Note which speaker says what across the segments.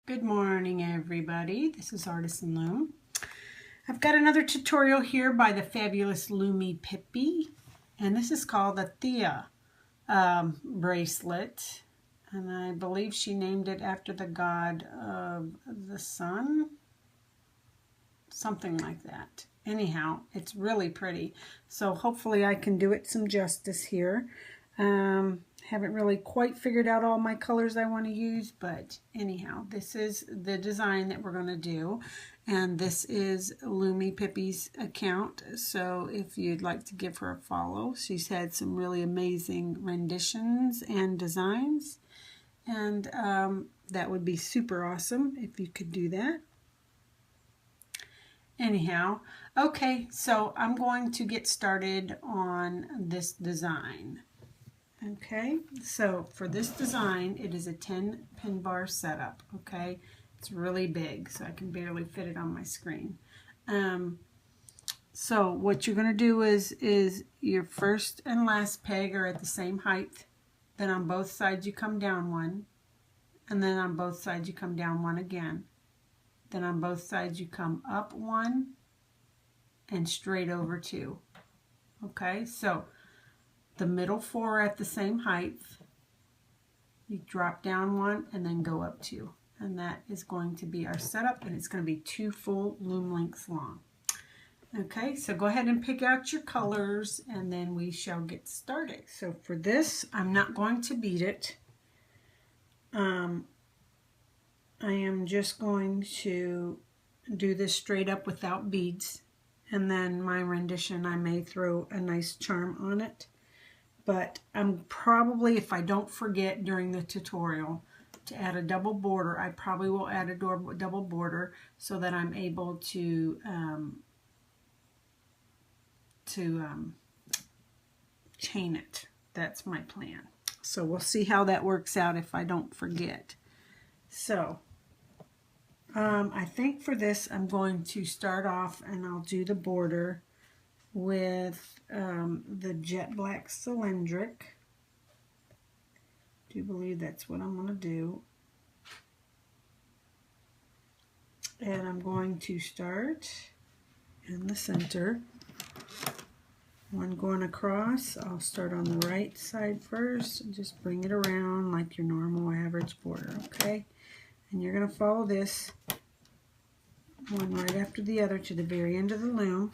Speaker 1: Good morning, everybody. This is Artisan Loom. I've got another tutorial here by the fabulous LoomyPippy, and this is called the Theia bracelet, and I believe she named it after the god of the sun, something like that. Anyhow, it's really pretty, so hopefully I can do it some justice here. Haven't really quite figured out all my colors I want to use, but anyhow, this is the design that we're going to do, and this is LoomyPippy's account, so if you'd like to give her a follow, she's had some really amazing renditions and designs, and that would be super awesome if you could do that. Anyhow, okay, so I'm going to get started on this design. Okay, so for this design, it is a 10 pin bar setup, okay? It's really big, so I can barely fit it on my screen. So what you're going to do is your first and last peg are at the same height. Then on both sides you come down one, and then on both sides you come down one again. Then on both sides you come up one and straight over two. Okay, so the middle four are at the same height. You drop down one and then go up two. And that is going to be our setup, and it's going to be 2 full loom lengths long. Okay, so go ahead and pick out your colors and then we shall get started. So for this, I'm not going to bead it. I am just going to do this straight up without beads. And then my rendition, I may throw a nice charm on it. But I'm probably, if I don't forget during the tutorial to add a double border, I probably will add a double border so that I'm able to chain it. That's my plan. So we'll see how that works out if I don't forget. So I think for this I'm going to start off and I'll do the border with the jet black cylindric. I do believe that's what I'm going to do. And I'm going to start in the center. One going across. I'll start on the right side first and just bring it around like your normal average border, okay? And you're going to follow this one right after the other to the very end of the loom.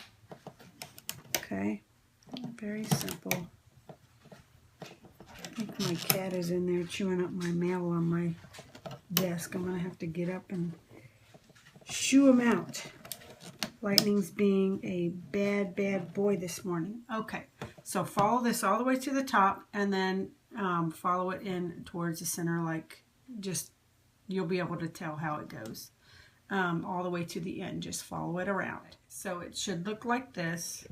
Speaker 1: Okay, very simple. I think my cat is in there chewing up my mail on my desk. I'm going to have to get up and shoo him out. Lightning's being a bad, bad boy this morning. Okay, so follow this all the way to the top and then follow it in towards the center, like just, you'll be able to tell how it goes. All the way to the end, just follow it around. So it should look like this.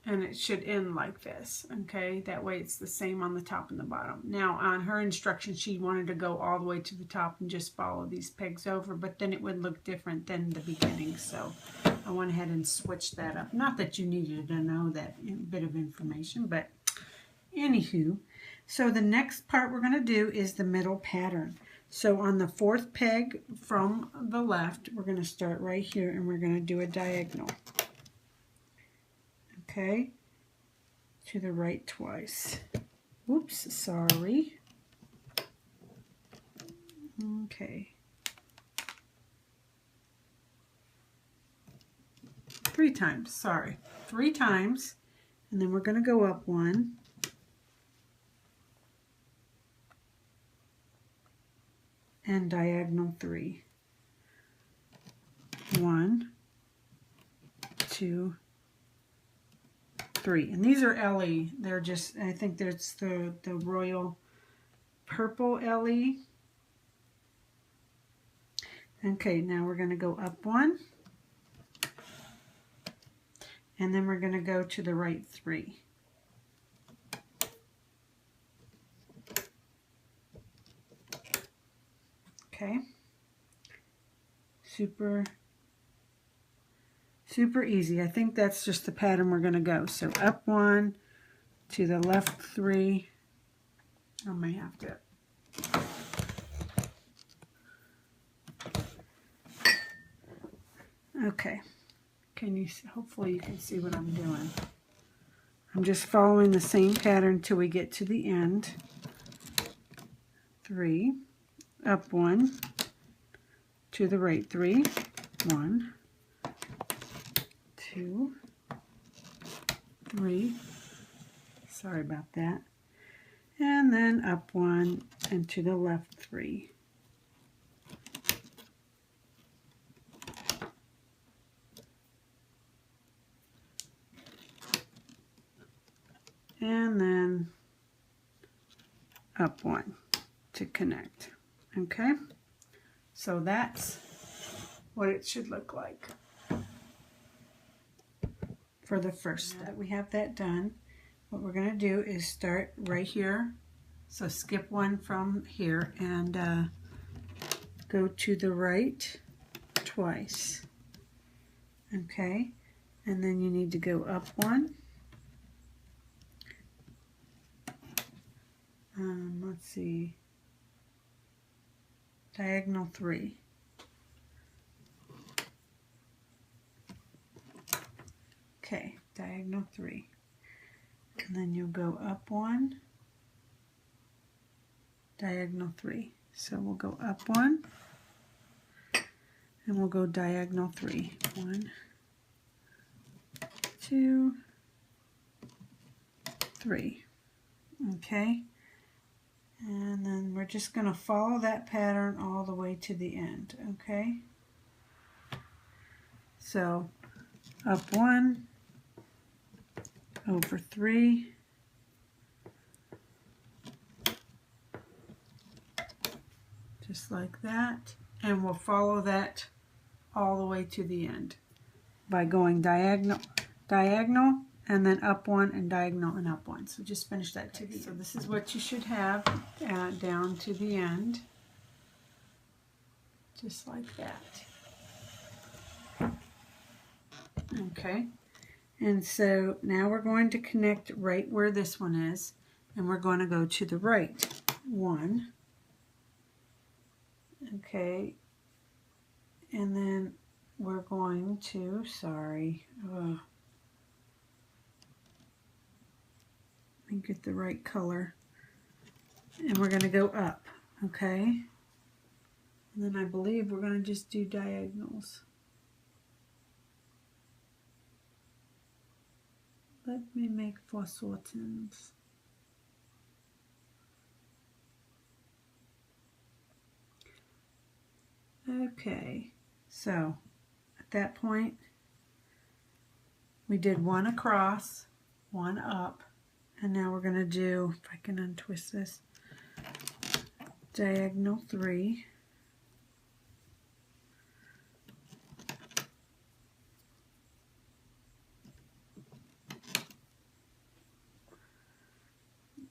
Speaker 1: And it should end like this, okay? That way it's the same on the top and the bottom. Now, on her instructions, she wanted to go all the way to the top and just follow these pegs over, but then it would look different than the beginning, so I went ahead and switched that up. Not that you needed to know that bit of information, but anywho. So the next part we're going to do is the middle pattern. So on the 4th peg from the left, we're going to start right here, and we're going to do a diagonal. Okay, to the right twice. Whoops, sorry. Okay. 3 times, sorry. 3 times, and then we're going to go up 1. And diagonal 3. 1, 2, 3. And these are LE. They're just, I think there's the royal purple LE. Okay, now we're going to go up 1. And then we're going to go to the right 3. Okay. Super easy. I think that's just the pattern we're going to go. So up 1, to the left 3. I may have to Okay, can you see, hopefully you can see what I'm doing. I'm just following the same pattern till we get to the end. 3, up 1, to the right 3, 1, 2, 3, sorry about that, and then up 1 and to the left 3. And then up 1 to connect. Okay, so that's what it should look like for the first step. Now that we have that done, what we're going to do is start right here. So skip one from here and go to the right twice. Okay, and then you need to go up 1. Let's see, diagonal 3. Okay, diagonal 3. And then you'll go up 1, diagonal 3. So we'll go up 1, and we'll go diagonal 3. 1, 2, 3. Okay, and then we're just going to follow that pattern all the way to the end. Okay, so up 1, over 3, just like that, and we'll follow that all the way to the end by going diagonal, diagonal, and then up 1 and diagonal and up 1. So just finish that to the end. So this is what you should have down to the end, just like that. Okay, and so now we're going to connect right where this one is, and we're going to go to the right 1. Okay, and then we're going to, let me get the right color, and we're going to go up. Okay, and then I believe we're going to just do diagonals. Let me make Versortens. Okay, so at that point we did 1 across, 1 up, and now we're going to do, if I can untwist this, diagonal 3,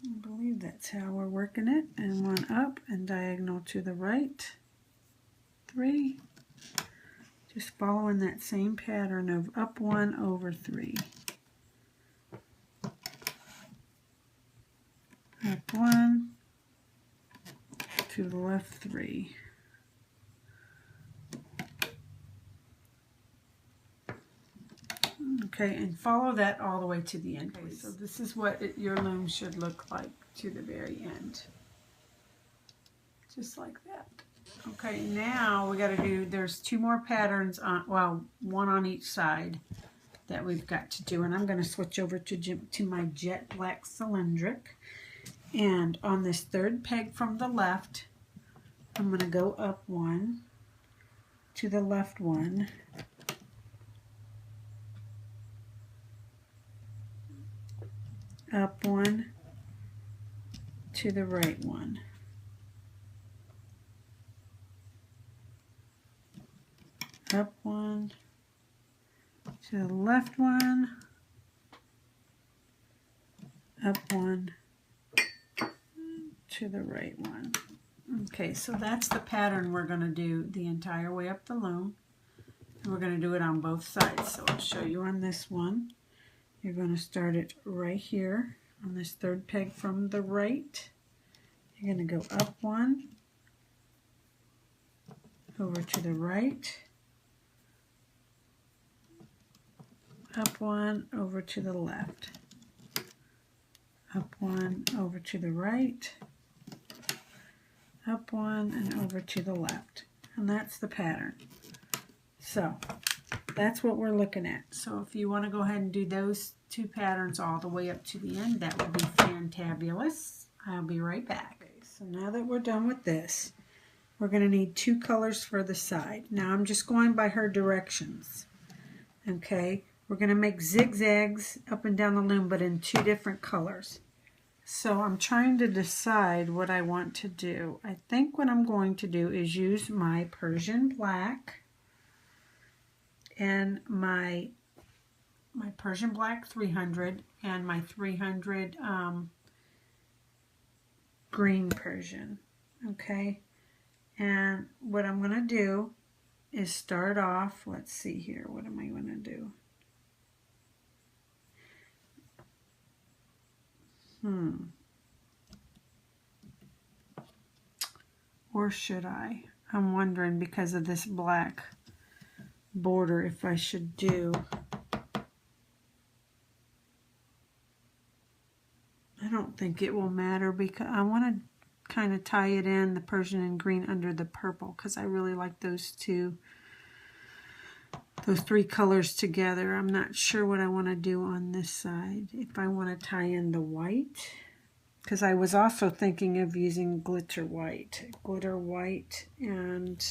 Speaker 1: I believe that's how we're working it, and 1 up and diagonal to the right 3, just following that same pattern of up 1 over 3, up 1 to the left 3, okay, and follow that all the way to the end. Okay, so this is what your loom should look like to the very end, just like that. Okay, now we got to do, there's 2 more patterns on, well, 1 on each side that we've got to do, and I'm going to switch over to my jet black cylindric, and on this 3rd peg from the left, I'm going to go up 1, to the left 1, up 1, to the right 1. Up 1, to the left 1, up 1, to the right 1. Okay, so that's the pattern we're going to do the entire way up the loom. And we're going to do it on both sides. So I'll show you on this one. You're going to start it right here on this 3rd peg from the right. You're going to go up 1, over to the right, up one, over to the left, up one, over to the right, up one, and over to the left. And that's the pattern. So that's what we're looking at. So if you want to go ahead and do those two patterns all the way up to the end, that would be fantabulous. I'll be right back. Okay, so now that we're done with this, we're going to need two colors for the side. Now I'm just going by her directions. Okay, we're going to make zigzags up and down the loom, but in two different colors. So I'm trying to decide what I want to do. I think what I'm going to do is use my Persian black and my Persian black 300 and my 300 green Persian. Okay, and what I'm going to do is start off, let's see here, what am I going to do? Or should I? I'm wondering, because of this black border, if I should do, I don't think it will matter, because I want to kind of tie it in, the Persian and green under the purple, because I really like those three colors together. I'm not sure what I want to do on this side. If I want to tie in the white, because I was also thinking of using glitter white and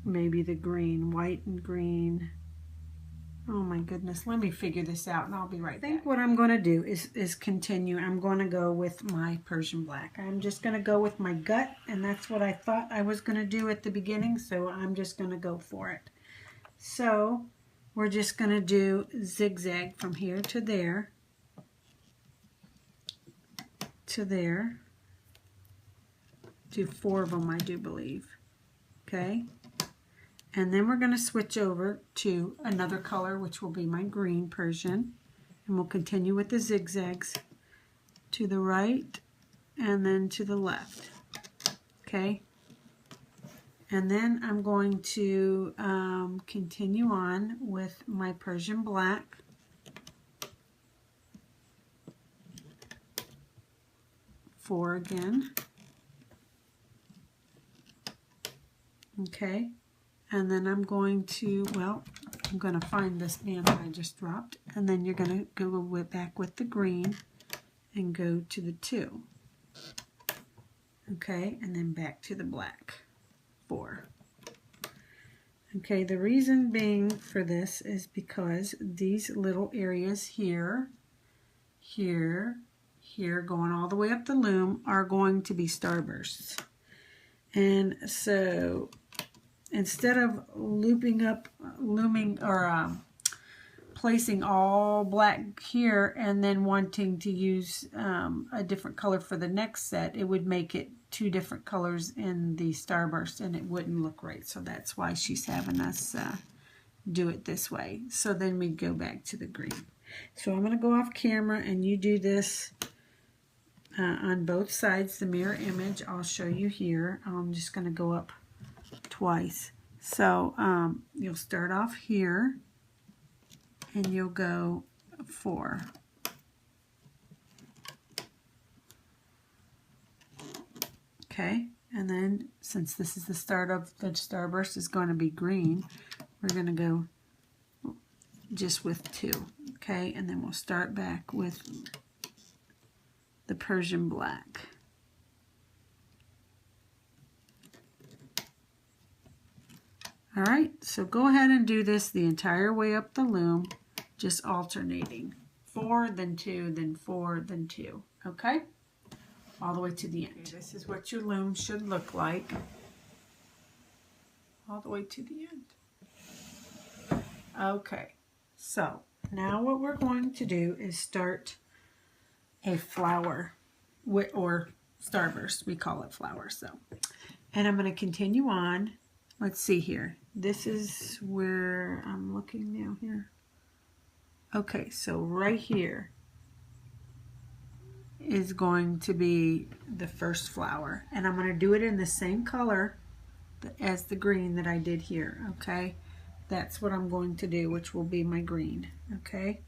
Speaker 1: maybe the green, white and green. Oh my goodness, let me figure this out and I'll be right back. I think what I'm going to do is continue. I'm going to go with my Persian black. I'm just going to go with my gut, and that's what I thought I was going to do at the beginning, so I'm just going to go for it. So we're just going to do zigzag from here to there, to there. Do 4 of them, I do believe. Okay. And then we're going to switch over to another color, which will be my green Persian. And we'll continue with the zigzags to the right and then to the left. Okay. And then I'm going to continue on with my Persian black. Four again. Okay. And then I'm going to, I'm going to find this band that I just dropped. And then you're going to go back with the green and go to the 2. Okay, and then back to the black. 4. Okay, the reason being for this is because these little areas here, here, here, going all the way up the loom are going to be starbursts. And so instead of looming or placing all black here and then wanting to use a different color for the next set, it would make it 2 different colors in the starburst and it wouldn't look right. So that's why she's having us do it this way. So then we go back to the green. So I'm going to go off camera and you do this on both sides, the mirror image. I'll show you here. I'm just going to go up twice. So you'll start off here and you'll go 4. Okay, and then since this is the start of the starburst is going to be green, we're going to go just with 2. Okay, and then we'll start back with the Persian black. All right, so go ahead and do this the entire way up the loom, just alternating. 4, then 2, then 4, then 2. Okay? All the way to the end. Okay, this is what your loom should look like. All the way to the end. Okay, so now what we're going to do is start a flower, or starburst. We call it flower. So, and I'm going to continue on. Let's see here. This is where I'm looking now here. Okay, so right here is going to be the first flower. And I'm going to do it in the same color as the green that I did here, okay? that's what I'm going to do, which will be my green, okay?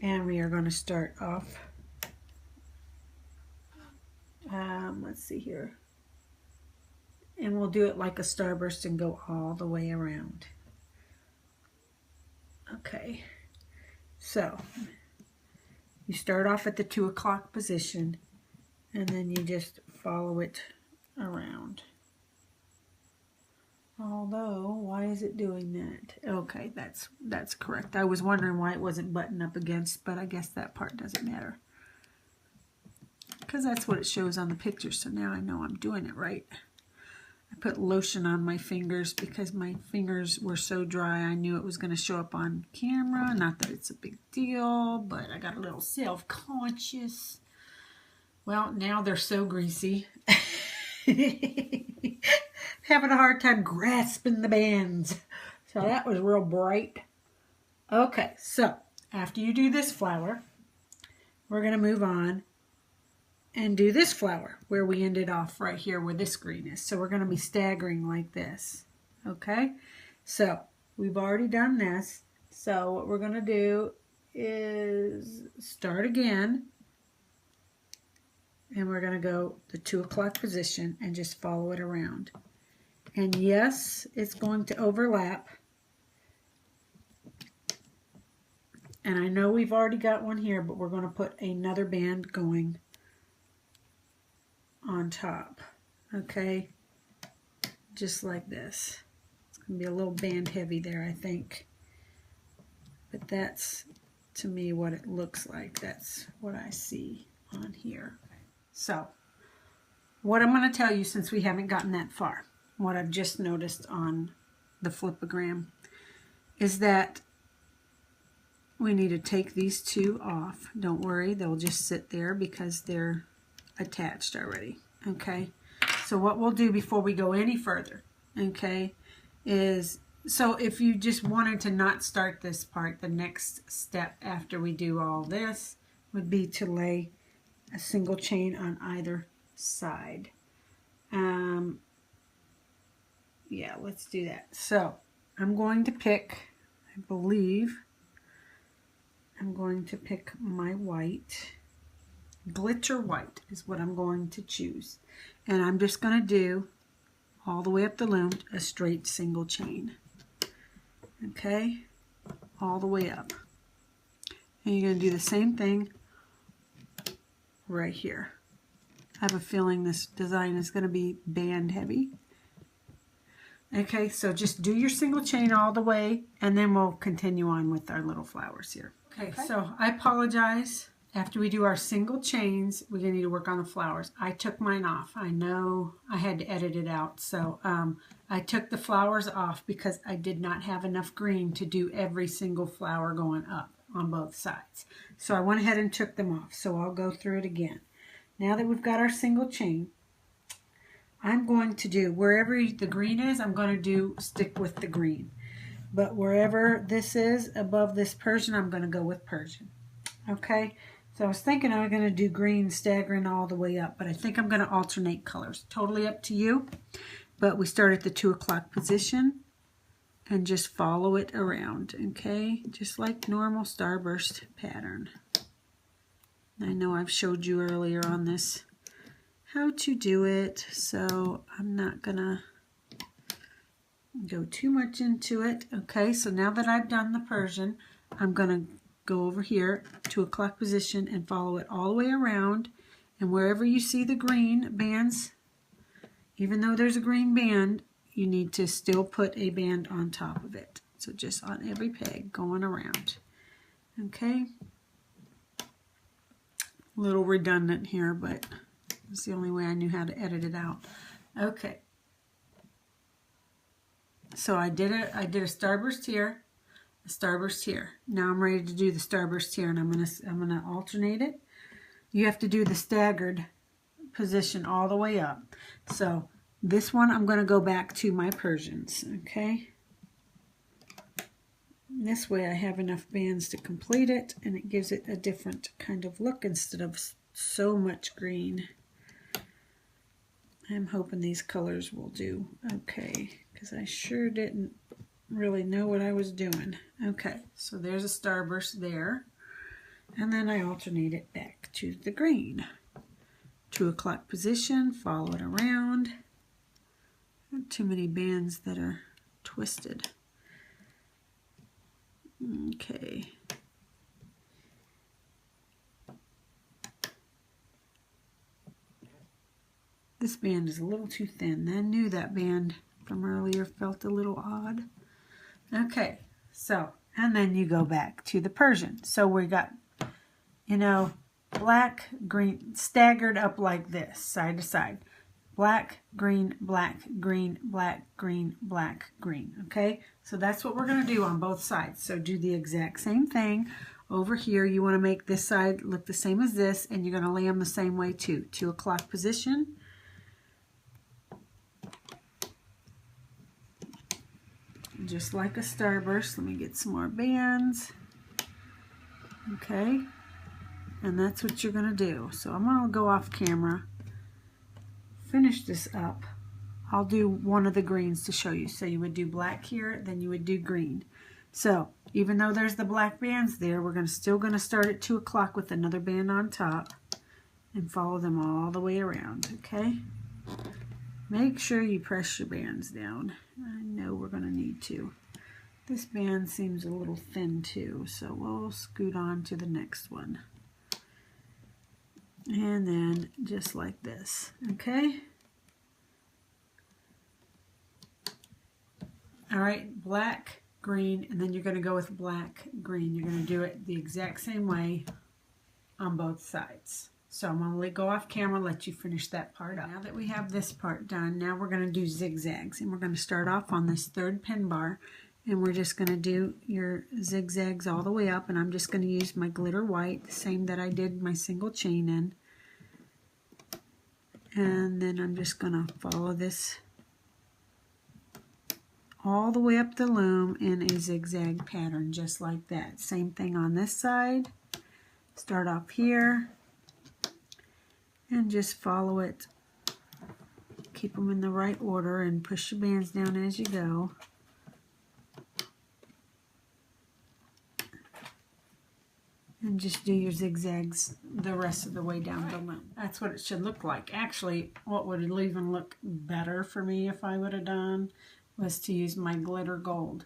Speaker 1: And we are going to start off, let's see here, and we'll do it like a starburst and go all the way around. Okay, so you start off at the 2 o'clock position, and then you just follow it around. Although, why is it doing that? Okay, that's correct. I was wondering why it wasn't buttoned up against, but I guess that part doesn't matter, because that's what it shows on the picture, so now I know I'm doing it right. I put lotion on my fingers because my fingers were so dry I knew it was going to show up on camera. Not that it's a big deal, but I got a little self-conscious. Well, now they're so greasy. Having a hard time grasping the bands. So that was real bright. Okay, so after you do this flower, we're going to move on and do this flower where we ended off right here where this green is. So we're going to be staggering like this. Okay, so we've already done this. So what we're going to do is start again, and we're going to go the 2 o'clock position and just follow it around. And yes, it's going to overlap. And I know we've already got one here, but we're going to put another band going on top, okay, just like this. It's going to be a little band heavy there, I think, but that's, to me, what it looks like. That's what I see on here. So what I'm going to tell you, since we haven't gotten that far, what I've just noticed on the flipogram is that we need to take these 2 off. Don't worry, they'll just sit there because they're attached already. Okay, so what we'll do before we go any further, okay, is, so if you just wanted to not start this part, the next step after we do all this would be to lay a single chain on either side. Yeah, let's do that. So I'm going to pick, I believe I'm going to pick my white. Glitter white is what I'm going to choose, and I'm just going to do all the way up the loom a straight single chain, okay, all the way up. And you're going to do the same thing right here. I have a feeling this design is going to be band heavy. Okay, so just do your single chain all the way, and then we'll continue on with our little flowers here. Okay, so I apologize. After we do our single chains, we're going to need to work on the flowers. I took mine off. I know I had to edit it out. So I took the flowers off because I did not have enough green to do every single flower going up on both sides. So I went ahead and took them off. So I'll go through it again. Now that we've got our single chain, I'm going to do, wherever the green is, I'm going to stick with the green. But wherever this is above this Persian, I'm going to go with Persian. Okay? So I was thinking I was going to do green staggering all the way up, but I think I'm going to alternate colors. Totally up to you. But we start at the 2 o'clock position and just follow it around, okay? Just like normal starburst pattern. I know I've showed you earlier on this how to do it, so I'm not going to go too much into it. Okay, so now that I've done the Persian, I'm going to go over here, 2 o'clock position, and follow it all the way around. And wherever you see the green bands, even though there's a green band, you need to still put a band on top of it. So just on every peg going around. Okay? A little redundant here, but it's the only way I knew how to edit it out. Okay. So I did a starburst here, a starburst here. Now I'm ready to do the starburst here, and I'm gonna alternate it. You have to do the staggered position all the way up. So this one I'm going to go back to my Persians, okay? This way I have enough bands to complete it, and it gives it a different kind of look instead of so much green. I'm hoping these colors will do okay, because I sure didn't really know what I was doing. Okay, so there's a starburst there. And then I alternate it back to the green. 2 o'clock position, follow it around. Not too many bands that are twisted. Okay. This band is a little too thin. I knew that band from earlier felt a little odd. Okay, so, and then you go back to the Persian. So we got, you know, black, green, staggered up like this, side to side. Black, green, black, green, black, green, black, green. Okay, so that's what we're going to do on both sides. So do the exact same thing. Over here, you want to make this side look the same as this, and you're going to lay them the same way too. 2 o'clock position. Just like a starburst. Let me get some more bands. Okay, and that's what you're going to do. So I'm going to go off camera, finish this up. I'll do one of the greens to show you. So you would do black here, then you would do green. So even though there's the black bands there, we're still going to start at 2 o'clock with another band on top and follow them all the way around. Okay, make sure you press your bands down. I know we're going to need to. This band seems a little thin too, so we'll scoot on to the next one. And then just like this, okay? All right, black, green, and then you're going to go with black, green. You're going to do it the exact same way on both sides. So I'm going to go off camera, let you finish that part up. Now that we have this part done, now we're going to do zigzags. And we're going to start off on this third pin bar. And we're just going to do your zigzags all the way up. And I'm just going to use my glitter white, the same that I did my single chain in. And then I'm just going to follow this all the way up the loom in a zigzag pattern, just like that. Same thing on this side. Start off here. And just follow it. Keep them in the right order and push your bands down as you go. And just do your zigzags the rest of the way down the loom. That's what it should look like. Actually, what would even look better for me if I would have done was to use my glitter gold.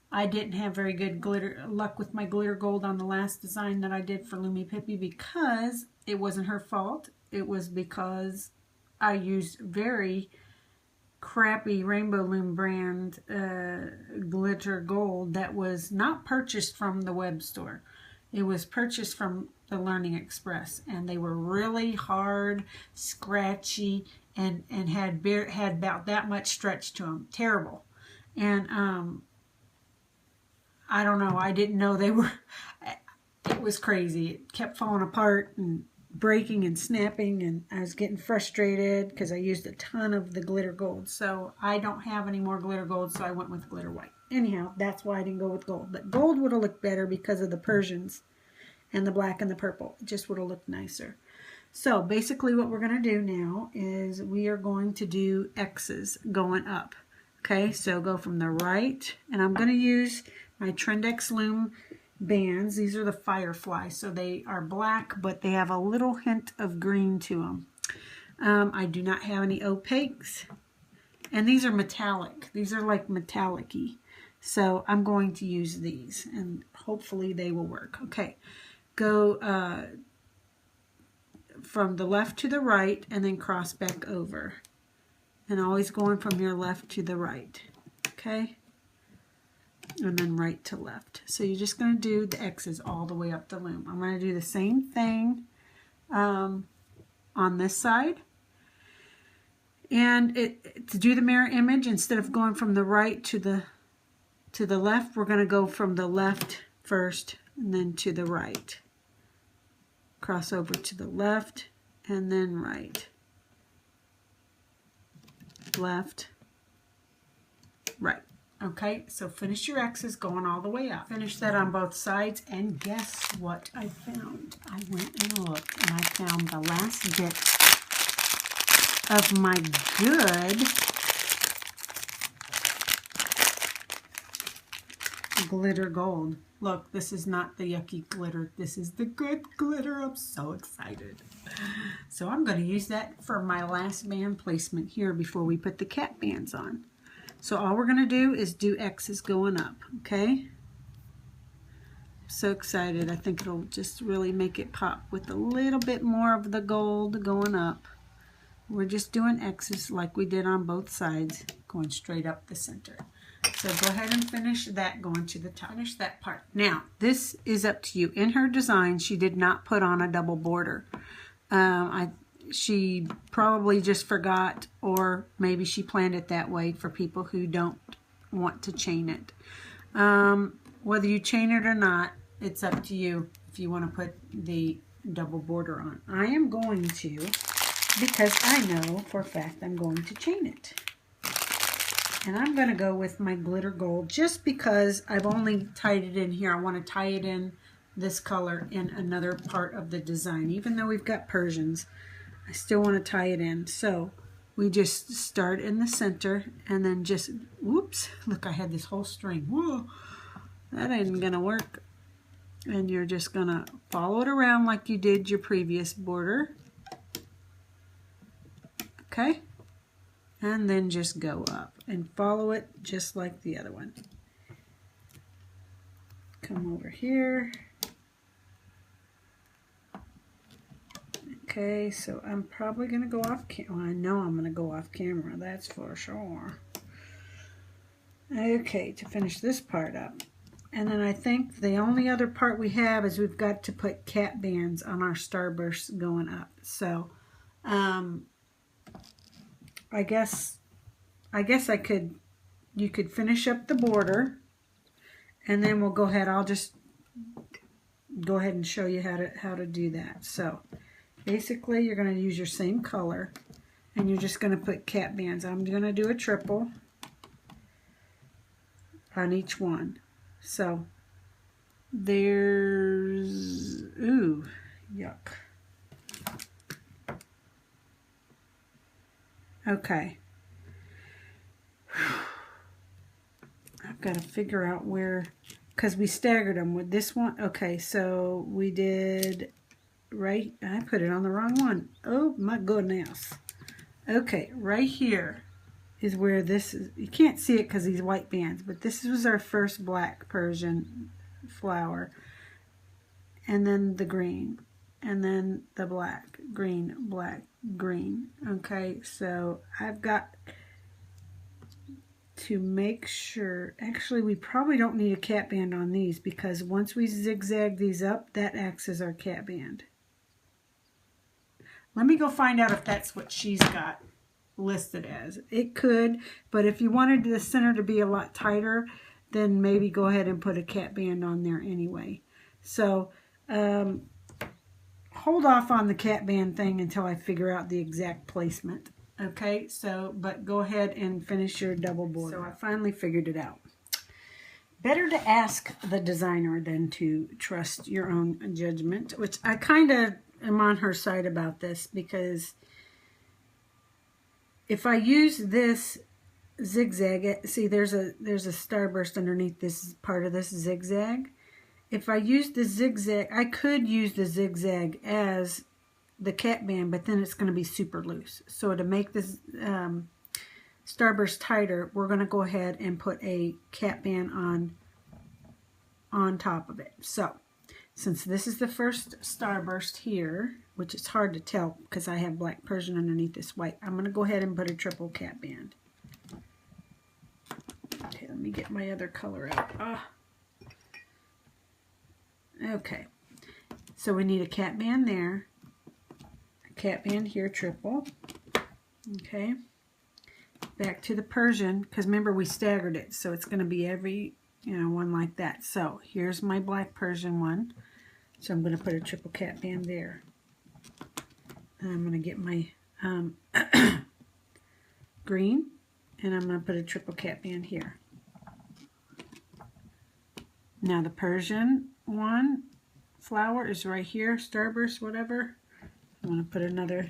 Speaker 1: I didn't have very good luck with my glitter gold on the last design that I did for LoomyPippy because it wasn't her fault. It was because I used very crappy Rainbow Loom brand glitter gold that was not purchased from the web store. It was purchased from the Learning Express, and they were really hard, scratchy, and had about that much stretch to them. Terrible. And I don't know. I didn't know they were. It was crazy. It kept falling apart and breaking and snapping, and I was getting frustrated because I used a ton of the glitter gold. So I don't have any more glitter gold, so I went with glitter white. Anyhow, that's why I didn't go with gold. But gold would have looked better because of the Persians and the black and the purple. It just would have looked nicer. So basically what we're going to do now is we are going to do X's going up. Okay, so go from the right, and I'm going to use my Trendex Loom bands. These are the Firefly, so they are black, but they have a little hint of green to them. I do not have any opaques, and these are metallic. These are like metallic-y, so I'm going to use these, and hopefully they will work. Okay, go from the left to the right, and then cross back over, and always going from your left to the right. Okay. And then right to left. So you're just going to do the X's all the way up the loom. I'm going to do the same thing on this side. And to do the mirror image, instead of going from the right to the left, we're going to go from the left first and then to the right. Cross over to the left and then right. Left, right. Okay, so finish your X's going all the way up. Finish that on both sides, and guess what I found? I went and looked, and I found the last bit of my good glitter gold. Look, this is not the yucky glitter. This is the good glitter. I'm so excited. So I'm going to use that for my last band placement here before we put the cat bands on. So all we're going to do is do X's going up, okay? So excited. I think it'll just really make it pop with a little bit more of the gold going up. We're just doing X's like we did on both sides, going straight up the center. So go ahead and finish that going to the top. Finish that part. Now, this is up to you. In her design, she did not put on a double border. She probably just forgot, or maybe she planned it that way for people who don't want to chain it. Whether you chain it or not, it's up to you if you want to put the double border on. I am going to, because I know for a fact I'm going to chain it. And I'm going to go with my glitter gold just because I've only tied it in here. I want to tie it in this color in another part of the design. Even though we've got Persians, I still want to tie it in. So we just start in the center and then just, whoops, look, I had this whole string. Whoa, that ain't going to work. And you're just going to follow it around like you did your previous border. Okay? And then just go up and follow it just like the other one. Come over here. Okay, so I'm probably going to go off camera. Well, I know I'm going to go off camera, that's for sure. Okay, to finish this part up. And then I think the only other part we have is we've got to put cat bands on our Starburst going up. So, I guess you could finish up the border, and then we'll go ahead. I'll just go ahead and show you how to do that. So basically you're going to use your same color and you're just going to put cat bands. I'm going to do a triple on each one. So there's, ooh, yuck. Okay. I've got to figure out where, because we staggered them with this one. Okay, so we did right, I put it on the wrong one. Oh my goodness. Okay, right here is where this is. You can't see it because these white bands, but this was our first black Persian flower. And then the green. And then the black, green, black, green. Okay, so I've got to make sure, actually we probably don't need a cat band on these because once we zigzag these up, that acts as our cat band. Let me go find out if that's what she's got listed as. It could, but if you wanted the center to be a lot tighter, then maybe go ahead and put a cat band on there anyway. So, hold off on the cat band thing until I figure out the exact placement. Okay, so, but go ahead and finish your double border. So I finally figured it out. Better to ask the designer than to trust your own judgment, which I kind of am on her side about this, because if I use this zigzag, see there's a starburst underneath this part of this zigzag. If I use the zigzag, I could use the zigzag as the cat band, but then it's going to be super loose. So to make this starburst tighter, we're going to go ahead and put a cat band on top of it. So since this is the first starburst here, which is hard to tell because I have black Persian underneath this white, I'm going to go ahead and put a triple cat band. Okay, let me get my other color out. Okay, so we need a cat band there, a cat band here, triple. Okay, back to the Persian, because remember we staggered it, so it's going to be every, one like that. So here's my black Persian one, so I'm going to put a triple cat band there. And I'm going to get my green, and I'm going to put a triple cat band here. Now the Persian one flower is right here, starburst, whatever. I'm going to put another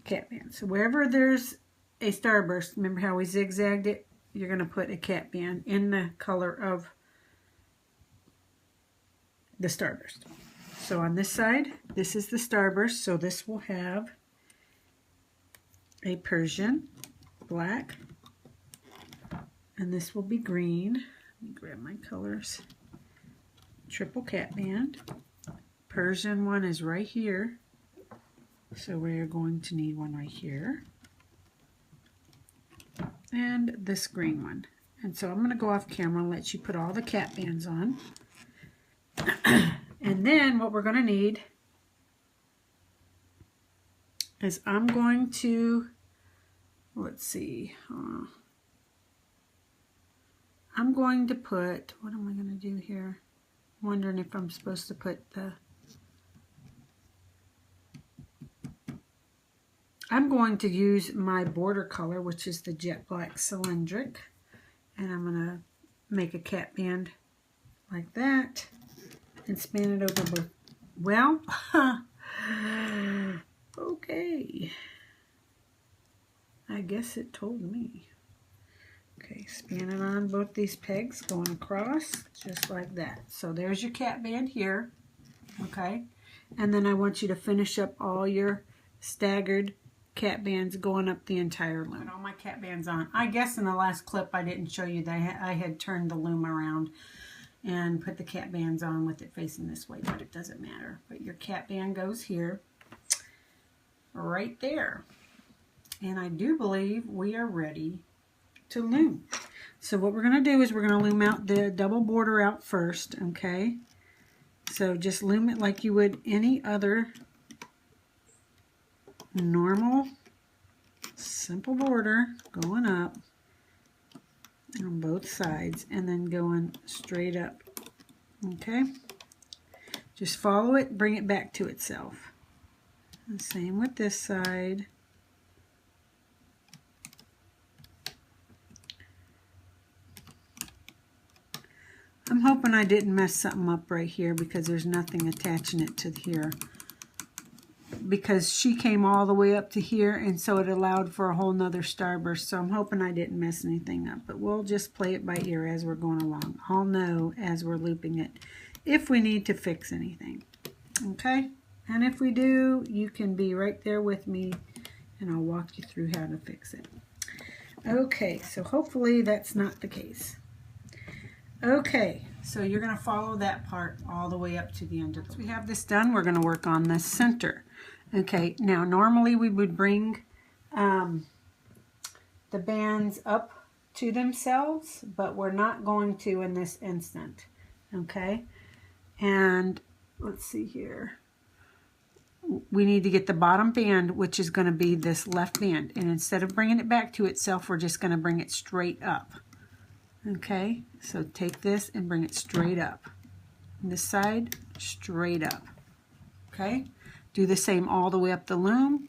Speaker 1: cat band. So wherever there's a starburst, remember how we zigzagged it? you're going to put a cap band in the color of the Starburst. So on this side, this is the Starburst, so this will have a Persian black, and this will be green. Let me grab my colors. Triple cap band. Persian one is right here, so we're going to need one right here, and this green one. And so I'm going to go off camera and let you put all the cap bands on. And then what we're going to need is I'm going to, let's see, I'm going to put, what am I going to do here? I'm wondering if I'm supposed to put the, I'm going to use my border color, which is the jet black cylindric, and I'm going to make a cap band like that and span it over both. Well, okay, I guess it told me. Okay, span it on both these pegs going across just like that. So there's your cap band here, okay? And then I want you to finish up all your staggered cap bands going up the entire loom. Put all my cap bands on. I guess in the last clip I didn't show you that I had turned the loom around and put the cap bands on with it facing this way, but it doesn't matter. But your cap band goes here, right there. And I do believe we are ready to loom. So what we're going to do is we're going to loom out the double border out first, okay? So just loom it like you would any other normal simple border, going up on both sides and then going straight up, okay? Just follow it, bring it back to itself. And same with this side. I'm hoping I didn't mess something up right here because there's nothing attaching it to here. Because she came all the way up to here, and so it allowed for a whole nother starburst. So I'm hoping I didn't mess anything up. But we'll just play it by ear as we're going along. I'll know as we're looping it if we need to fix anything. Okay? And if we do, you can be right there with me, and I'll walk you through how to fix it. Okay, so hopefully that's not the case. Okay, so you're going to follow that part all the way up to the end. Once we have this done, we're going to work on the center. Okay, now normally we would bring the bands up to themselves, but we're not going to in this instant. Okay, and let's see here. We need to get the bottom band, which is going to be this left band. And instead of bringing it back to itself, we're just going to bring it straight up. Okay, so take this and bring it straight up. And this side, straight up. Okay, do the same all the way up the loom.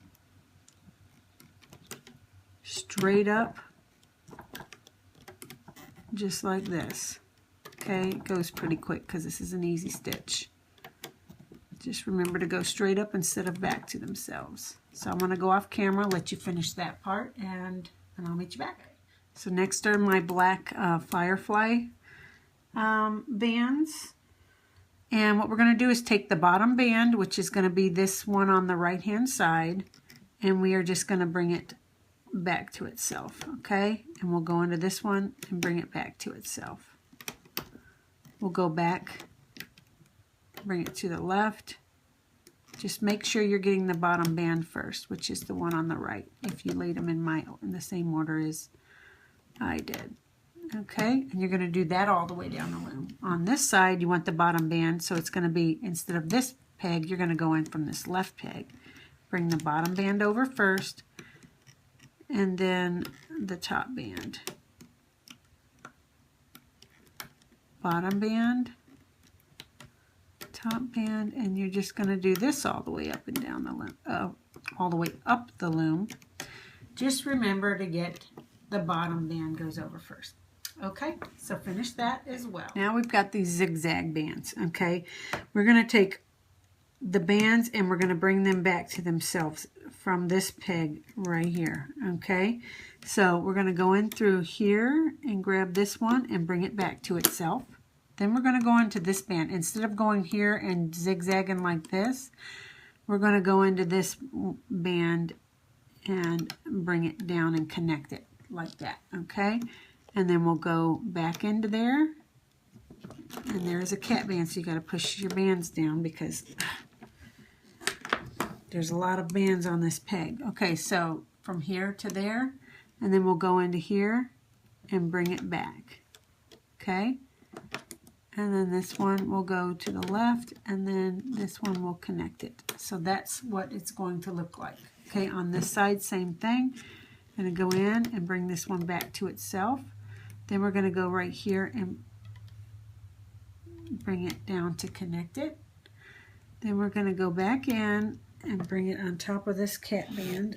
Speaker 1: Straight up, just like this. Okay, it goes pretty quick because this is an easy stitch. Just remember to go straight up instead of back to themselves. So I'm going to go off camera, let you finish that part, and I'll meet you back. So next are my black firefly bands. And what we're going to do is take the bottom band, which is going to be this one on the right hand side, and we are just going to bring it back to itself, okay? And we'll go into this one and bring it back to itself. We'll go back, bring it to the left. Just make sure you're getting the bottom band first, which is the one on the right, if you laid them in the same order as I did. Okay, and you're going to do that all the way down the loom. On this side, you want the bottom band, so it's going to be, instead of this peg, you're going to go in from this left peg. Bring the bottom band over first, and then the top band. Bottom band, top band, and you're just going to do this all the way up and down the loom, all the way up the loom. Just remember to get the bottom band goes over first. Okay, so finish that as well. Now we've got these zigzag bands, okay? We're going to take the bands and we're going to bring them back to themselves from this peg right here. Okay, so we're going to go in through here and grab this one and bring it back to itself. Then we're going to go into this band. Instead of going here and zigzagging like this, we're going to go into this band and bring it down and connect it like that. Okay, and then we'll go back into there, and there's a cat band, so you got to push your bands down because there's a lot of bands on this peg. Okay, so from here to there, and then we'll go into here and bring it back. Okay, and then this one will go to the left, and then this one will connect it. So that's what it's going to look like. Okay, on this side, same thing. I'm going to go in and bring this one back to itself. Then we're going to go right here and bring it down to connect it. Then we're going to go back in and bring it on top of this cat band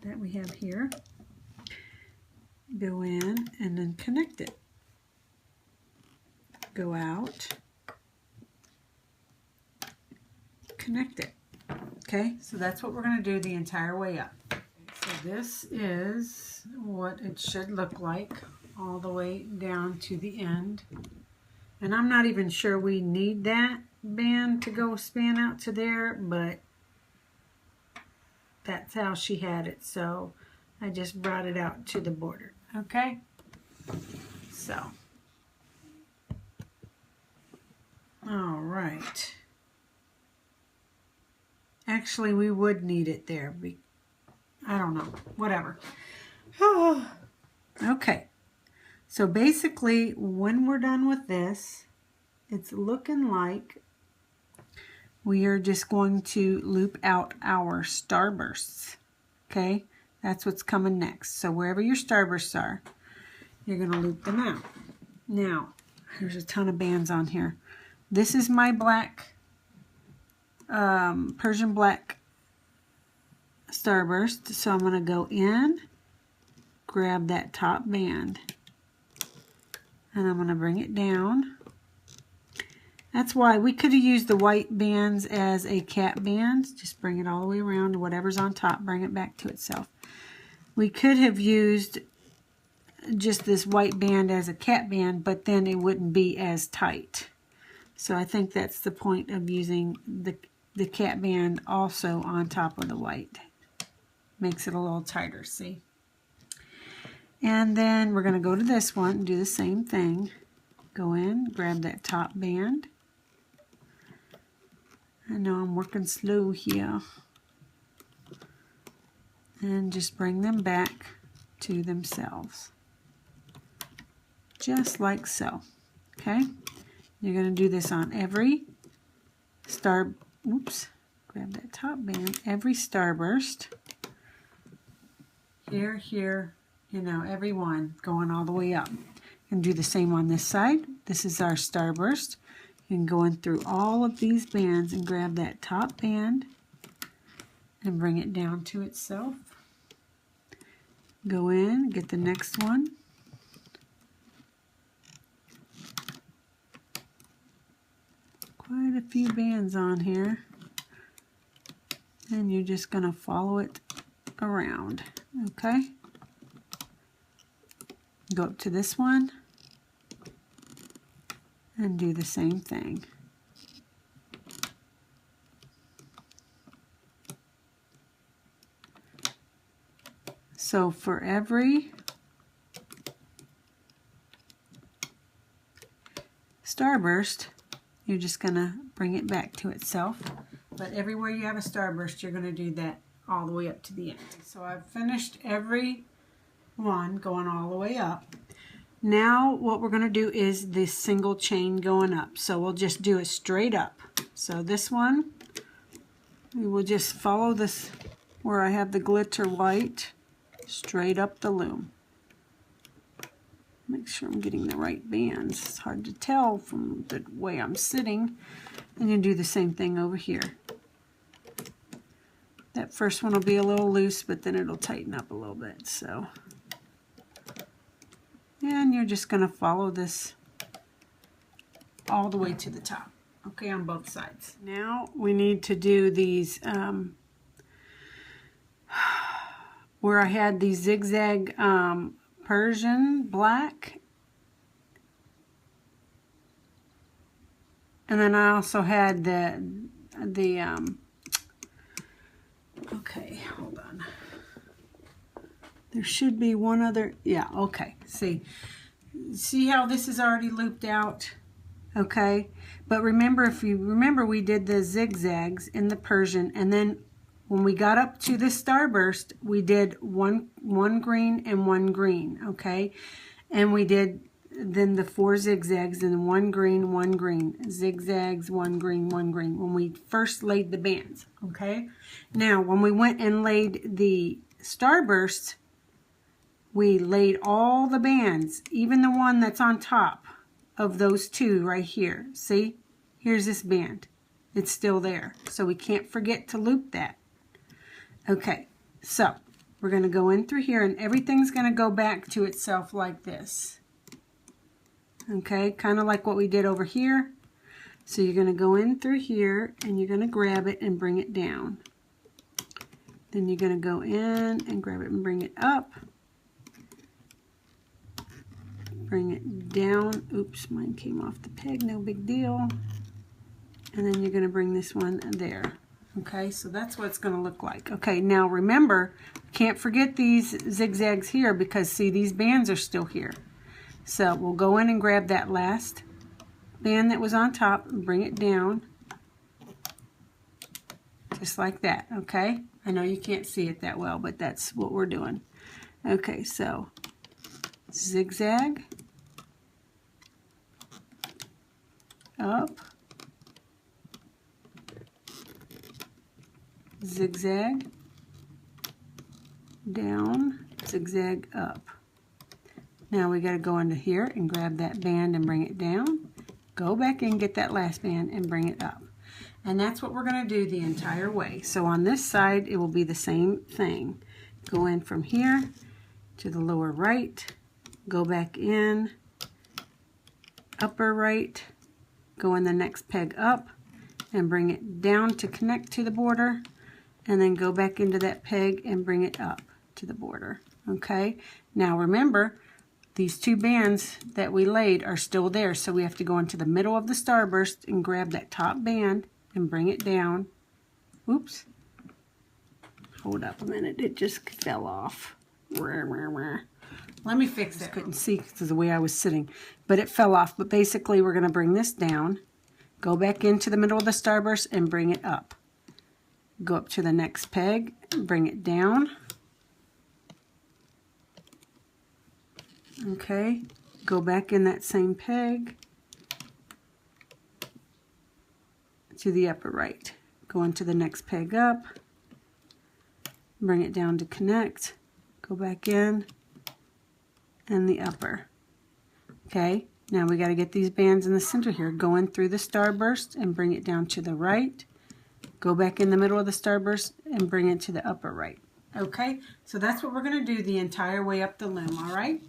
Speaker 1: that we have here. Go in and then connect it. Go out, connect it. Okay, so that's what we're going to do the entire way up. So this is what it should look like all the way down to the end. And I'm not even sure we need that band to go span out to there, but that's how she had it, so I just brought it out to the border. Okay, so all right, actually we would need it there. I don't know, whatever. Okay, so basically when we're done with this, it's looking like we are just going to loop out our starbursts. Okay, that's what's coming next. So wherever your starbursts are, you're going to loop them out. Now, there's a ton of bands on here. This is my black, Persian black starburst. So I'm going to go in, grab that top band, and I'm going to bring it down. That's why we could have used the white bands as a cat band. Just bring it all the way around. Whatever's on top, bring it back to itself. We could have used just this white band as a cat band, but then it wouldn't be as tight. So I think that's the point of using the cat band also on top of the white. Makes it a little tighter, see? And then we're going to go to this one and do the same thing. Go in, grab that top band. I know I'm working slow here. And just bring them back to themselves. Just like so. Okay? You're going to do this on every grab that top band, every starburst. Here, here, you know, every one going all the way up. And do the same on this side. This is our starburst. And going through all of these bands and grab that top band and bring it down to itself. Go in, get the next one. Quite a few bands on here. And you're just going to follow it around. Okay? Go up to this one and do the same thing. So for every starburst, you're just going to bring it back to itself. But everywhere you have a starburst, you're going to do that all the way up to the end. So I've finished every one going all the way up. Now what we're going to do is this single chain going up. So we'll just do it straight up. So this one, we will just follow this where I have the glitter white straight up the loom. Make sure I'm getting the right bands. It's hard to tell from the way I'm sitting. And you do the same thing over here. That first one will be a little loose, but then it'll tighten up a little bit. So, and you're just going to follow this all the way to the top. okay, on both sides. Now we need to do these where I had the zigzag Persian black, and then I also had the okay, hold on. There should be one other, yeah, okay. See how this is already looped out? Okay, but remember, if you remember, we did the zigzags in the Persian, and then when we got up to the Starburst, we did one green and one green, okay? And we did then the 4 zigzags and one green, zigzags, one green, when we first laid the bands, okay? Now, when we went and laid the Starburst, we laid all the bands, even the one that's on top of those 2 right here. See? Here's this band. It's still there. So we can't forget to loop that. Okay, so we're going to go in through here, and everything's going to go back to itself like this. Okay, kind of like what we did over here. So you're going to go in through here, and you're going to grab it and bring it down. Then you're going to go in and grab it and bring it up. Bring it down. Oops, mine came off the peg, no big deal. And then you're going to bring this one there. Okay, so that's what it's going to look like. Okay, now remember, can't forget these zigzags here because, see, these bands are still here. So we'll go in and grab that last band that was on top and bring it down. Just like that, okay? I know you can't see it that well, but that's what we're doing. Okay, so zigzag, up, zigzag, down, zigzag, up. Now we got to go into here and grab that band and bring it down. Go back in, get that last band and bring it up. And that's what we're going to do the entire way. So on this side, it will be the same thing. Go in from here to the lower right, go back in, upper right, go in the next peg up and bring it down to connect to the border, and then go back into that peg and bring it up to the border. Okay, now remember, these 2 bands that we laid are still there, so we have to go into the middle of the Starburst and grab that top band and bring it down. Oops, hold up a minute, it just fell off. Let me fix it. Couldn't see because of the way I was sitting, but it fell off. But basically, we're going to bring this down, go back into the middle of the Starburst and bring it up. Go up to the next peg, bring it down. Okay, go back in that same peg to the upper right. Go into the next peg up, bring it down to connect, go back in, and the upper. Okay, now we got to get these bands in the center here. Go in through the Starburst and bring it down to the right. Go back in the middle of the Starburst and bring it to the upper right. Okay, so that's what we're going to do the entire way up the loom, all right?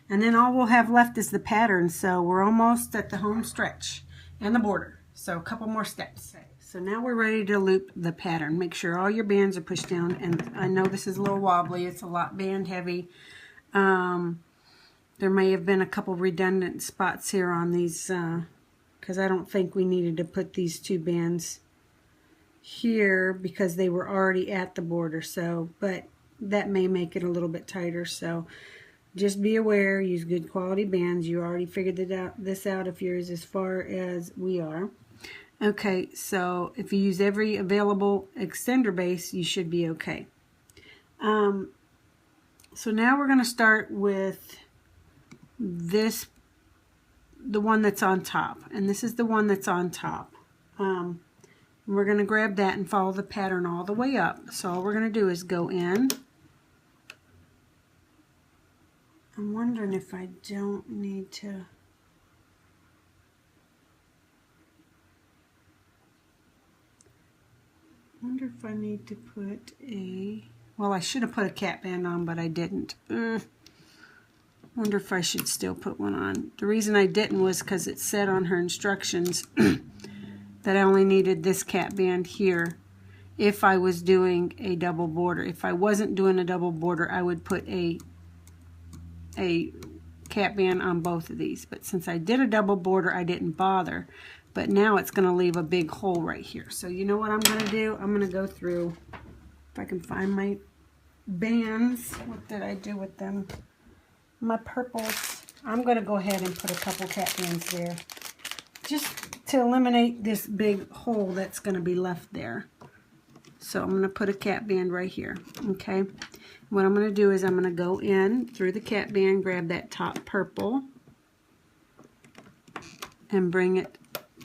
Speaker 1: And then all we'll have left is the pattern, so we're almost at the home stretch and the border. So a couple more steps. So now we're ready to loop the pattern. Make sure all your bands are pushed down, and I know this is a little wobbly. It's a lot band heavy. There may have been a couple redundant spots here on these because I don't think we needed to put these 2 bands here because they were already at the border. So, but that may make it a little bit tighter. So just be aware, use good quality bands. You already figured this out if yours as far as we are. Okay, so if you use every available extender base, you should be okay. So now we're going to start with this, the one that's on top. And this is the one that's on top. We're going to grab that and follow the pattern all the way up. So all we're going to do is go in. I'm wondering if I don't need to... I wonder if I need to put a... Well, I should have put a cap band on, but I didn't. Wonder if I should still put one on. The reason I didn't was because it said on her instructions that I only needed this cap band here if I was doing a double border. If I wasn't doing a double border, I would put a cap band on both of these. But since I did a double border, I didn't bother. But now it's going to leave a big hole right here. So you know what I'm going to do? I'm going to go through, if I can find my bands. What did I do with them? My purples. I'm going to go ahead and put a couple cap bands there, just to eliminate this big hole that's going to be left there. So I'm going to put a cap band right here. Okay. What I'm going to do is I'm going to go in through the cap band, grab that top purple, and bring it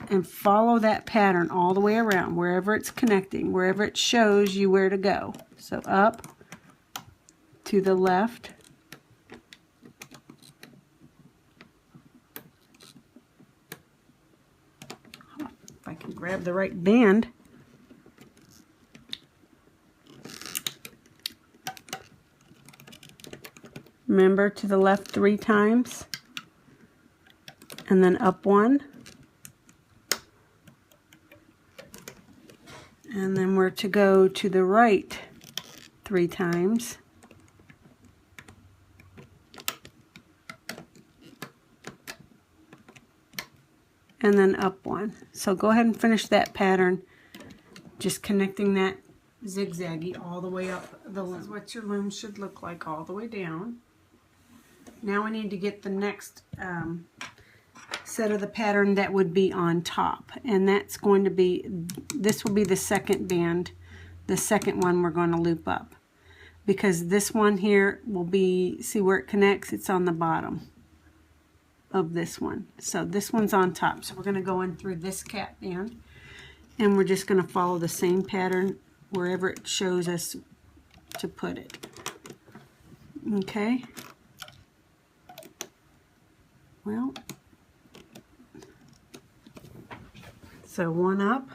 Speaker 1: and follow that pattern all the way around, wherever it's connecting, wherever it shows you where to go. So up, to the left, if I can grab the right band. Remember, to the left 3 times, and then up 1. And then we're to go to the right 3 times. And then up 1. So go ahead and finish that pattern, just connecting that zigzaggy all the way up the loom. This is what your loom should look like all the way down. Now we need to get the next set of the pattern that would be on top, and that's going to be, this will be the second band, the second one we're going to loop up, because this one here will be, see where it connects, it's on the bottom of this one. So this one's on top, so we're going to go in through this cap band, and we're just going to follow the same pattern wherever it shows us to put it. Okay. Well, so 1 up,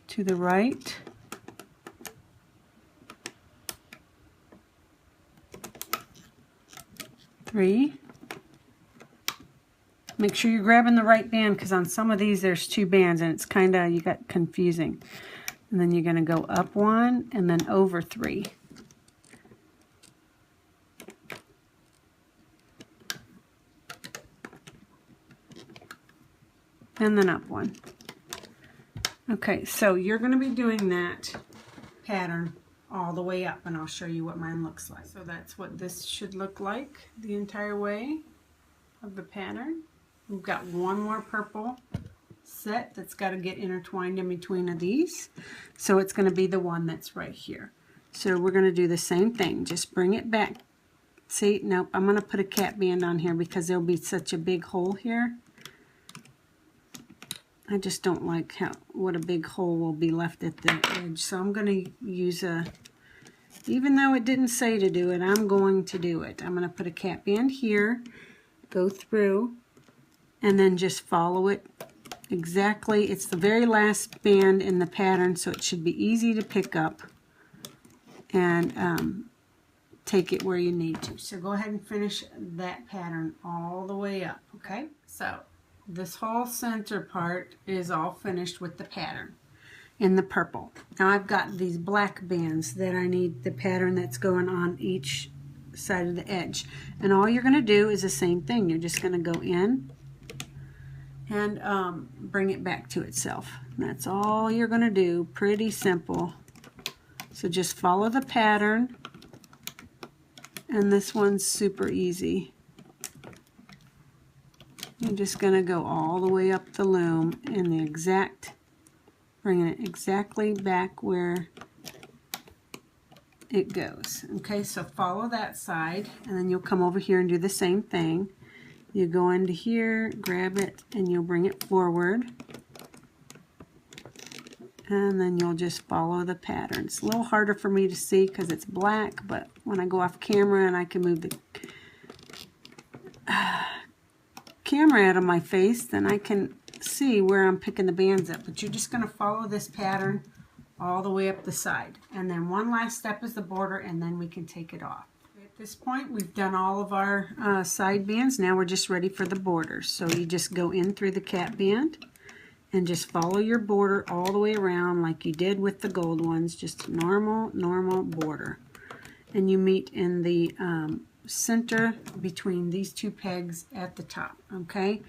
Speaker 1: to the right, three. Make sure you're grabbing the right band, because on some of these there's 2 bands and it's kind of, you got confusing. And then you're going to go up 1 and then over 3. And then up 1. Okay, so you're going to be doing that pattern all the way up, and I'll show you what mine looks like. So that's what this should look like the entire way of the pattern. We've got 1 more purple set that's got to get intertwined in between of these. So it's going to be the one that's right here. So we're going to do the same thing. Just bring it back. See, nope, I'm going to put a cap band on here because there'll be such a big hole here. I just don't like what a big hole will be left at the edge. So I'm going to use a, even though it didn't say to do it, I'm going to do it. I'm going to put a cap band here, go through, and then just follow it exactly. It's the very last band in the pattern, so it should be easy to pick up and take it where you need to. So go ahead and finish that pattern all the way up, okay? So this whole center part is all finished with the pattern in the purple. Now I've got these black bands that I need the pattern that's going on each side of the edge. And all you're going to do is the same thing. You're just going to go in and bring it back to itself. And that's all you're going to do. Pretty simple. So just follow the pattern. And this one's super easy. You're just going to go all the way up the loom in the exact, bringing it exactly back where it goes. Okay, so follow that side, and then you'll come over here and do the same thing. You go into here, grab it, and you'll bring it forward. And then you'll just follow the pattern. It's a little harder for me to see because it's black, but when I go off camera and I can move the camera out of my face, then I can see where I'm picking the bands up. But you're just going to follow this pattern all the way up the side. And then one last step is the border, and then we can take it off. At this point, we've done all of our side bands. Now we're just ready for the borders. So you just go in through the cap band, and just follow your border all the way around like you did with the gold ones, just normal border. And you meet in the center between these two pegs at the top, okay?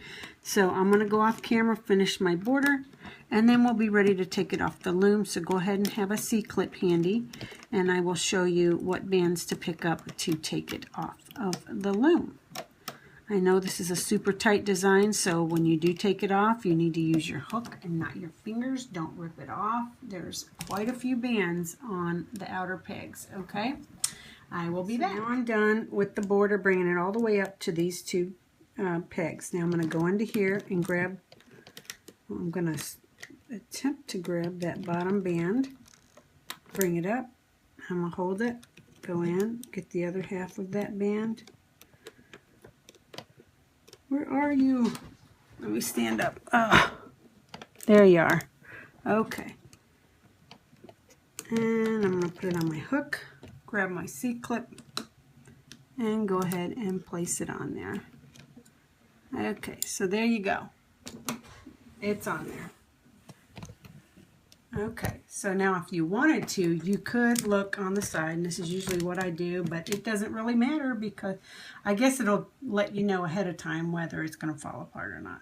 Speaker 1: So I'm going to go off camera, finish my border, and then we'll be ready to take it off the loom. So go ahead and have a C-clip handy, and I will show you what bands to pick up to take it off of the loom. I know this is a super tight design, so when you do take it off, you need to use your hook and not your fingers. Don't rip it off. There's quite a few bands on the outer pegs, okay? I will be back. Now I'm done with the border, bringing it all the way up to these two pegs. Now I'm going to go into here and grab, I'm going to attempt to grab that bottom band, bring it up, I'm going to hold it, go in, get the other half of that band. Where are you? Let me stand up. Oh, there you are. Okay. And I'm going to put it on my hook, grab my C-clip, and go ahead and place it on there. Okay, so there you go. It's on there. Okay, so now if you wanted to, you could look on the side, and this is usually what I do, but it doesn't really matter because I guess it'll let you know ahead of time whether it's going to fall apart or not,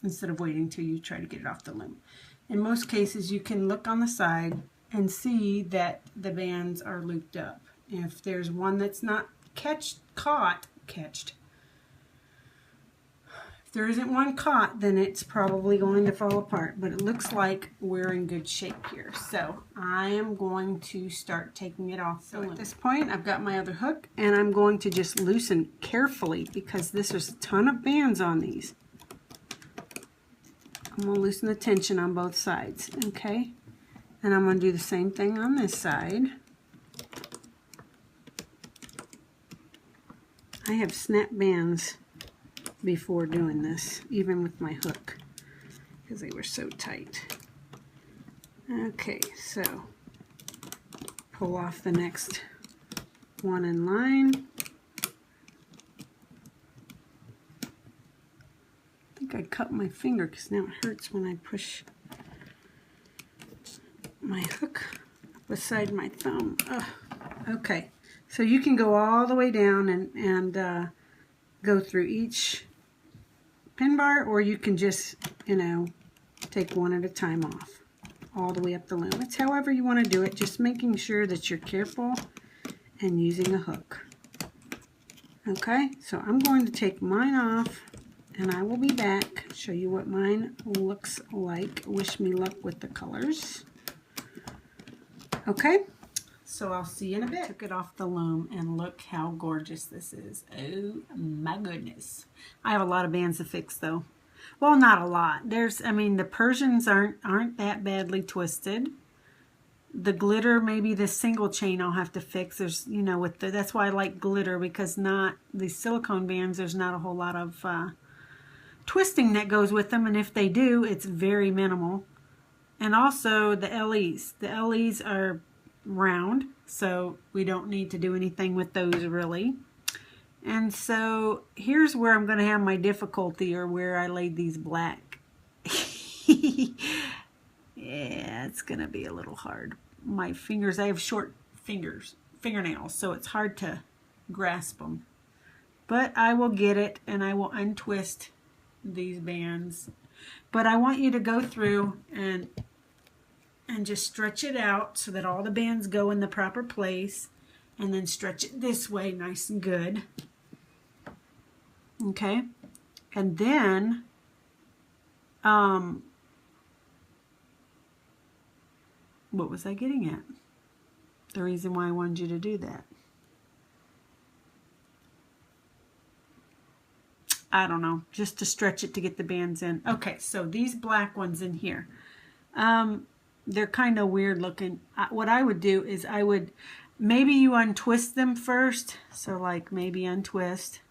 Speaker 1: instead of waiting till you try to get it off the loom. In most cases, you can look on the side and see that the bands are looped up. If there's one that's not caught, if there isn't one caught, then it's probably going to fall apart, but it looks like we're in good shape here. So I am going to start taking it off. So at this point, I've got my other hook, and I'm going to just loosen carefully because there's a ton of bands on these. I'm going to loosen the tension on both sides, okay? And I'm going to do the same thing on this side. I have snapped bands before doing this, even with my hook, because they were so tight. Okay, so pull off the next one in line. I think I cut my finger because now it hurts when I push my hook up beside my thumb. Ugh. Okay, so you can go all the way down and go through each pin bar, or you can just, you know, take one at a time off all the way up the loom. It's however you want to do it, just making sure that you're careful and using a hook. Okay, so I'm going to take mine off, and I will be back, show you what mine looks like. Wish me luck with the colors. Okay, so I'll see you in a bit. Took it off the loom, and look how gorgeous this is. Oh my goodness. I have a lot of bands to fix though. Well, not a lot. I mean, the Persians aren't that badly twisted. The glitter, maybe the single chain I'll have to fix. There's, you know, that's why I like glitter, because these silicone bands, there's not a whole lot of twisting that goes with them, and if they do, it's very minimal. And also the LEs. The LEs are round, so we don't need to do anything with those really. And so here's where I'm going to have my difficulty, or where I laid these black. Yeah, it's going to be a little hard. My fingers, I have short fingernails, so it's hard to grasp them. But I will get it, and I will untwist these bands. But I want you to go through and just stretch it out so that all the bands go in the proper place, and then stretch it this way nice and good. Okay, and then what was I getting at? The reason why I wanted you to do that. I don't know, just to stretch it to get the bands in. Okay, so these black ones in here, they're kind of weird looking. What I would do is maybe you untwist them first. So like maybe untwist.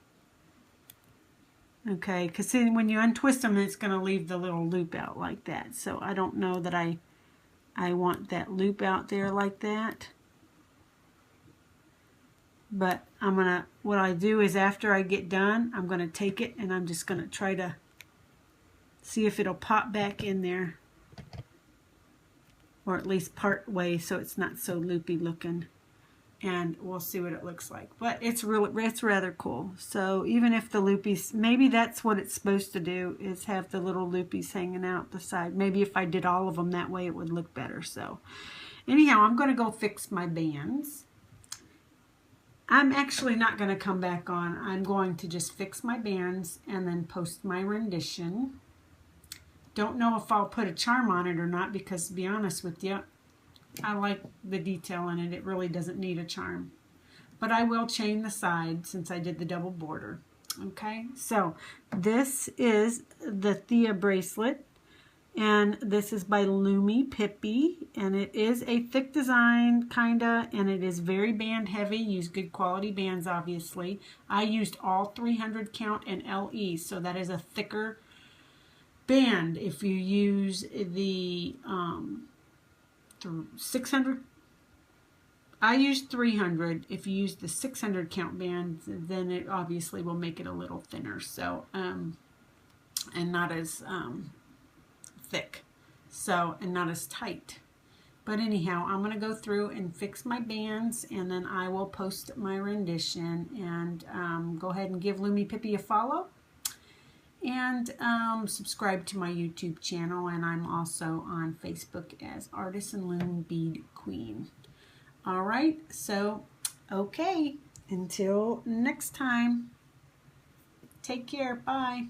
Speaker 1: Okay, because when you untwist them, it's going to leave the little loop out like that. So I don't know that I want that loop out there like that. But what I do is after I get done, I'm going to take it and I'm just going to try to See if it'll pop back in there, or at least part way, so it's not so loopy looking. And we'll see what it looks like. But it's rather cool. So even if the loopies, maybe that's what it's supposed to do, is have the little loopies hanging out the side. Maybe if I did all of them that way, it would look better. So anyhow, I'm going to go fix my bands. I'm actually not going to come back on. I'm going to just fix my bands and then post my rendition. Don't know if I'll put a charm on it or not, because to be honest with you, I like the detail in it. It really doesn't need a charm. But I will chain the side since I did the double border. Okay, so this is the Theia bracelet. And this is by LoomyPippy. And it is a thick design, kinda. And it is very band heavy. Use good quality bands, obviously. I used all 300 count and LE. So that is a thicker band. If you use the 600, I used 300. If you use the 600 count band, then it obviously will make it a little thinner, so and not as thick, so, and not as tight. But anyhow, I'm going to go through and fix my bands, and then I will post my rendition. And go ahead and give LoomyPippy a follow. And subscribe to my YouTube channel, and I'm also on Facebook as Artisan Loom Bead Queen. All right, so okay, until next time, take care, bye.